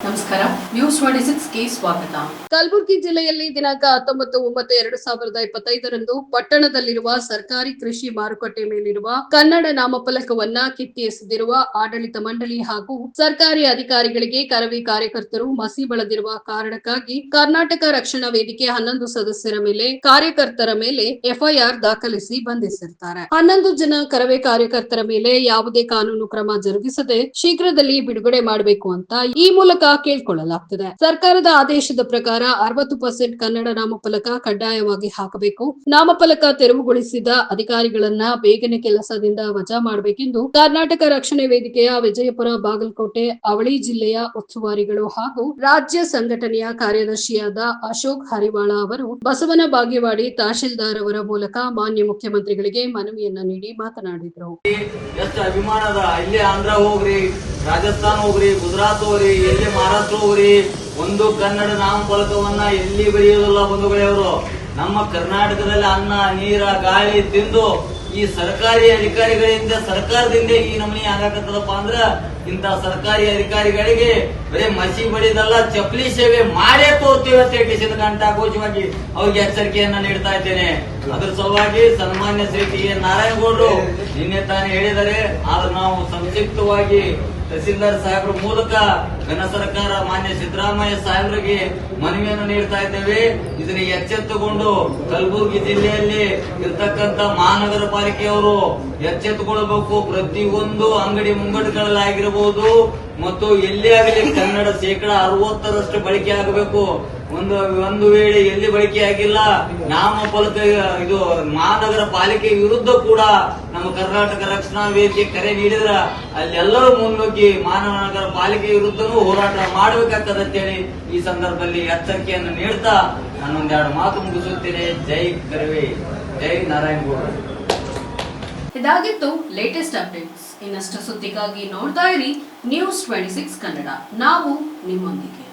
ನಮಸ್ಕಾರ. ನ್ಯೂಸ್ 26ಗೆ ಸ್ವಾಗತ. ಕಲಬುರಗಿ ಜಿಲ್ಲೆಯಲ್ಲಿ ದಿನಾಂಕ 19/9/2025ರಂದು ಪಟ್ಟಣದಲ್ಲಿರುವ ಸರ್ಕಾರಿ ಕೃಷಿ ಮಾರುಕಟ್ಟೆ ಮೇಲಿರುವ ಕನ್ನಡ ನಾಮಫಲಕವನ್ನ ಕಿತ್ತಿ ಎಸೆದಿರುವ ಆಡಳಿತ ಮಂಡಳಿ ಹಾಗೂ ಸರ್ಕಾರಿ ಅಧಿಕಾರಿಗಳಿಗೆ ಕರವೇ ಕಾರ್ಯಕರ್ತರು ಮಸಿ ಬಳದಿರುವ ಕಾರಣಕ್ಕಾಗಿ ಕರ್ನಾಟಕ ರಕ್ಷಣಾ ವೇದಿಕೆ 11 ಸದಸ್ಯರ ಮೇಲೆ ಕಾರ್ಯಕರ್ತರ ಮೇಲೆ ಎಫ್ಐಆರ್ ದಾಖಲಿಸಿ ಬಂಧಿಸಿರುತ್ತಾರೆ. 11 ಜನ ಕರವೇ ಕಾರ್ಯಕರ್ತರ ಮೇಲೆ ಯಾವುದೇ ಕಾನೂನು ಕ್ರಮ ಜರುಗಿಸದೆ ಶೀಘ್ರದಲ್ಲಿ ಬಿಡುಗಡೆ ಮಾಡಬೇಕು ಅಂತ ಈ ಮೂಲಕ ಕೇಳಿಕೊಳ್ಳಲಾಗುತ್ತಿದೆ. ಸರ್ಕಾರದ ಆದೇಶದ ಪ್ರಕಾರ 60% ಕನ್ನಡ ನಾಮಫಲಕ ಕಡ್ಡಾಯವಾಗಿ ಹಾಕಬೇಕು. ನಾಮಫಲಕ ತೆರವುಗೊಳಿಸಿದ ಅಧಿಕಾರಿಗಳನ್ನ ಬೇಗನೆ ಕೆಲಸದಿಂದ ವಜಾ ಮಾಡಬೇಕೆಂದು ಕರ್ನಾಟಕ ರಕ್ಷಣೆ ವೇದಿಕೆಯ ವಿಜಯಪುರ, ಬಾಗಲಕೋಟೆ, ಅವಳಿ ಜಿಲ್ಲೆಯ ಉಸ್ತುವಾರಿಗಳು ಹಾಗೂ ರಾಜ್ಯ ಸಂಘಟನೆಯ ಕಾರ್ಯದರ್ಶಿಯಾದ ಅಶೋಕ್ ಹರಿವಾಳ ಅವರು ಬಸವನ ಬಾಗೇವಾಡಿ ತಹಶೀಲ್ದಾರ್ ಅವರ ಮೂಲಕ ಮಾನ್ಯ ಮುಖ್ಯಮಂತ್ರಿಗಳಿಗೆ ಮನವಿಯನ್ನ ನೀಡಿ ಮಾತನಾಡಿದರು. ಎಷ್ಟು ಅಭಿಮಾನದ ಇಲ್ಲಿ ಆಂಧ್ರ ಹೋಗ್ರಿ, ರಾಜಸ್ಥಾನ ಹೋಗ್ರಿ, ಗುಜರಾತ್ ಹೋಗ್ರಿ, ಎಲ್ಲಿ ಮಹಾರಾಷ್ಟ್ರ ಹೋಗ್ರಿ, ಒಂದು ಕನ್ನಡ ನಾಮಫಲಕವನ್ನ ಎಲ್ಲಿ ಬರೆಯೋದಿಲ್ಲ ಬಂಧುಗಳೇ. ಅವರು ನಮ್ಮ ಕರ್ನಾಟಕದಲ್ಲಿ ಅನ್ನ ನೀರ ಗಾಳಿ ತಿಂದು ಈ ಸರ್ಕಾರಿ ಅಧಿಕಾರಿಗಳಿಂದ ಸರ್ಕಾರದಿಂದ ಈ ನಮೂನಿ ಆಗಾಕತ್ತದಪ್ಪ ಅಂದ್ರ ಇಂತ ಸರ್ಕಾರಿ ಅಧಿಕಾರಿಗಳಿಗೆ ಬರೀ ಮಸಿ ಬಡಿದಲ್ಲ ಚಪ್ಪಲಿ ಸೇವೆ ಮಾಡೇ ತೋರ್ತೀವಿ ಅಂತ ಹೇಳಿ ಕಂಠಘೋಷವಾಗಿ ಅವ್ರಿಗೆ ಎಚ್ಚರಿಕೆಯನ್ನ ನೀಡ್ತಾ ಇದ್ದೇನೆ. ಅದ್ರ ಸಲುವಾಗಿ ಸನ್ಮಾನ್ಯ ಶ್ರೀ ಟಿ ಎನ್ ನಾರಾಯಣಗೌಡರು ನಿನ್ನೆ ತಾನೇ ಹೇಳಿದರೆ, ಆದ್ರೆ ನಾವು ಸಂಕ್ಷಿಪ್ತವಾಗಿ ತಹಸೀಲ್ದಾರ್ ಸಾಹೇಬ್ರ ಮೂಲಕ ಘನ ಸರ್ಕಾರ ಮಾನ್ಯ ಸಿದ್ದರಾಮಯ್ಯ ಸಾಹೇಬ್ರಿಗೆ ಮನವಿಯನ್ನು ನೀಡ್ತಾ ಇದ್ದೇವೆ. ಇದನ್ನ ಎಚ್ಚೆತ್ತುಕೊಂಡು ಕಲಬುರಗಿ ಜಿಲ್ಲೆಯಲ್ಲಿ ಇರ್ತಕ್ಕಂಥ ಮಹಾನಗರ ಪಾಲಿಕೆಯವರು ಎಚ್ಚೆತ್ತುಕೊಳ್ಬೇಕು. ಪ್ರತಿಯೊಂದು ಅಂಗಡಿ ಮುಂಗಟ್ಟುಗಳಲ್ಲಾಗಿರಬಹುದು ಮತ್ತು ಎಲ್ಲೇ ಆಗಲಿ ಕನ್ನಡ 60% ಬಳಕೆ ಆಗಬೇಕು. ಒಂದು ವೇಳೆ ಎಲ್ಲಿ ಬಳಕೆ ಆಗಿಲ್ಲ ನಾಮಫಲಕ ಇದು ಮಹಾನಗರ ಪಾಲಿಕೆ ವಿರುದ್ಧ ಕೂಡ ನಮ್ಮ ಕರ್ನಾಟಕ ರಕ್ಷಣಾ ವೇದಿಕೆ ಕರೆ ನೀಡಿದ್ರ ಅಲ್ಲೆಲ್ಲರೂ ಮುನ್ನುಗ್ಗಿ ಮಹಾನಗರ ಪಾಲಿಕೆ ವಿರುದ್ಧನೂ ಹೋರಾಟ ಮಾಡಬೇಕಾಗ್ತದಂತೇಳಿ ಈ ಸಂದರ್ಭದಲ್ಲಿ ಎಚ್ಚರಿಕೆಯನ್ನು ನೀಡ್ತಾ ನಾನೊಂದೆರಡು ಮಾತು ಮುಗಿಸುತ್ತೇನೆ. ಜೈ ಕರವೇ, ಜೈ ನಾರಾಯಣಗೌಡ. ಇದಾಗಿತ್ತು ಲೇಟೆಸ್ಟ್ ಅಪ್ಡೇಟ್ಸ್. ಇನ್ನಷ್ಟು ಸುದ್ದಿಗಾಗಿ ನೋಡ್ತಾ ಇರಿ ನ್ಯೂಸ್ 26 ಕನ್ನಡ. ನಾವು ನಿಮ್ಮೊಂದಿಗೆ.